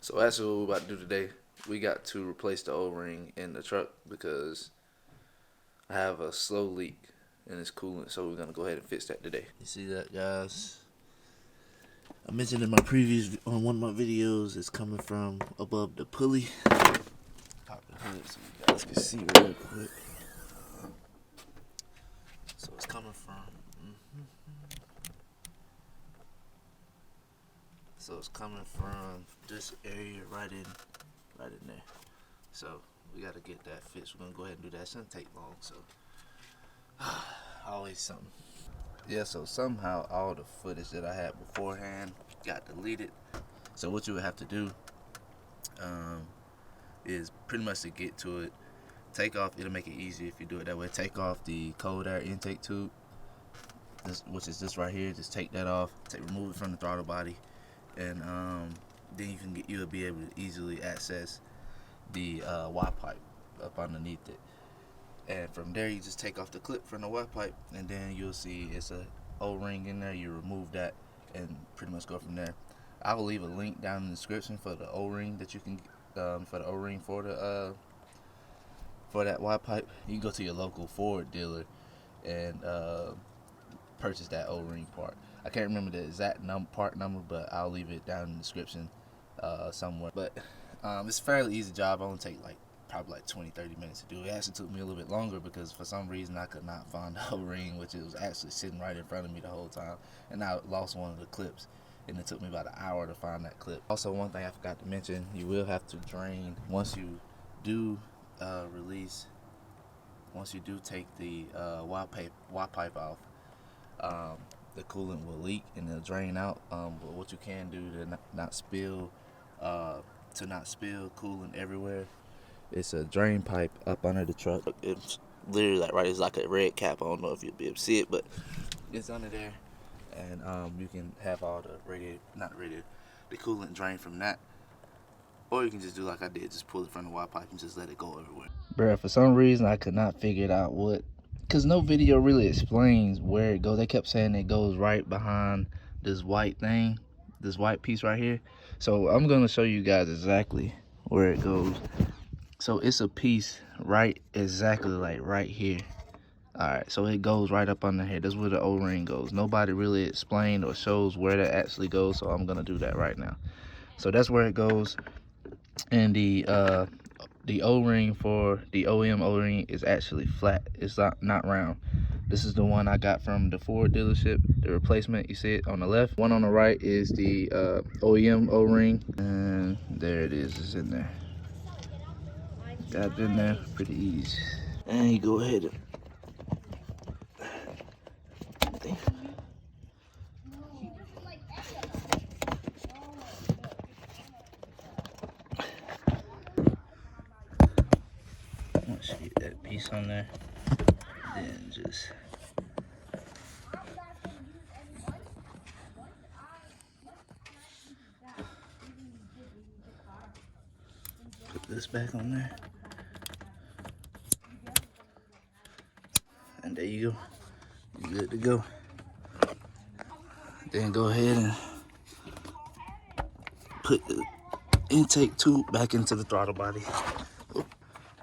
So actually what we're about to do today, we got to replace the O-ring in the truck because I have a slow leak in this coolant, so we're going to go ahead and fix that today. You see that, guys? I mentioned in my previous, on one of my videos, it's coming from above the pulley. Pop the hood so you guys can see real quick. So it's coming from, so it's coming from this area right in there. So we got to get that fixed. We're gonna go ahead and do that. It shouldn't take long. So always something. Yeah. So somehow all the footage that I had beforehand got deleted. So what you would have to do is pretty much to get to it, take off. It'll make it easier if you do it that way. Take off the cold air intake tube, which is this right here. Just take that off. Remove it from the throttle body. And then you'll be able to easily access the Y pipe up underneath it. And from there, you just take off the clip from the Y pipe, and then you'll see it's a O-ring in there. You remove that, and pretty much go from there. I will leave a link down in the description for the O-ring that you can for the O-ring for the for that Y pipe. You can go to your local Ford dealer and purchase that O-ring part. I can't remember the exact part number, but I'll leave it down in the description somewhere. But it's a fairly easy job. It only take probably 20-30 minutes to do. It actually took me a little bit longer because for some reason I could not find the O-ring, which it was actually sitting right in front of me the whole time, and I lost one of the clips, and it took me about an hour to find that clip. Also, one thing I forgot to mention, you will have to drain once you do once you do take the Y pipe off. The coolant will leak and it'll drain out. But what you can do to not spill coolant everywhere, it's a drain pipe up under the truck. It's literally it's like a red cap. I don't know if you'll be able to see it, but it's under there, and you can have all the the coolant drain from that, or you can just do like I did, just pull it from the Y pipe and just let it go everywhere. Bruh, for some reason I could not figure it out because no video really explains where it goes. They kept saying it goes right behind this white thing, this white piece right here. So I'm gonna show you guys exactly where it goes. So it's a piece exactly like right here. All right, so it goes right up under here. That's where the O-ring goes. Nobody really explained or shows where that actually goes, so I'm gonna do that right now. So that's where it goes. And the O-ring for the OEM O-ring is actually flat. It's not round. This is the one I got from the Ford dealership, the replacement. You see it on the left. One on the right is the OEM O-ring, and there it is. It's in there. Got it in there pretty easy. And you go ahead and once you get that piece on there, then just put this back on there, and there you go. You're good to go. Then go ahead and put the intake tube back into the throttle body,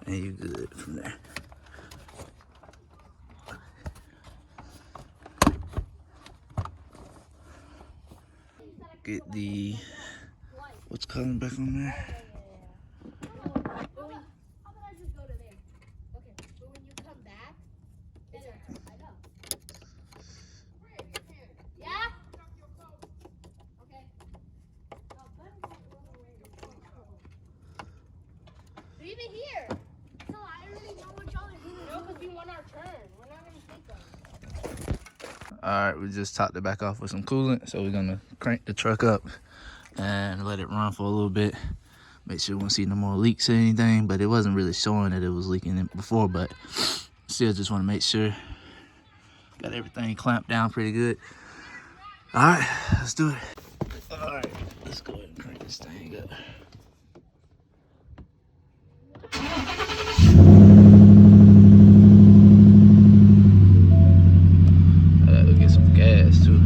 and you're good from there. Get the what's coming back on there. Even here. No, I already know what y'all are doing. No, because we want our turn. We're not going to take them. Alright, we just topped it back off with some coolant. So we're going to crank the truck up and let it run for a little bit. Make sure we won't see no more leaks or anything. But it wasn't really showing that it was leaking before. But still just want to make sure. Got everything clamped down pretty good. Alright, let's do it. Alright, let's go ahead and crank this thing up. Get some gas too.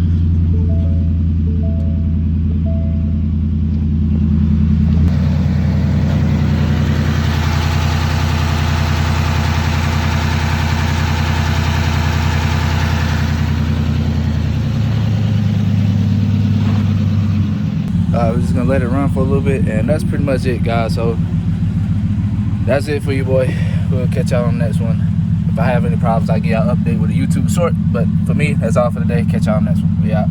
We're just gonna let it run for a little bit, and that's pretty much it, guys. So that's it for you, boy. We'll catch y'all on the next one. If I have any problems, I'll give y'all an update with a YouTube short. But for me, that's all for today. Catch y'all on the next one. We out.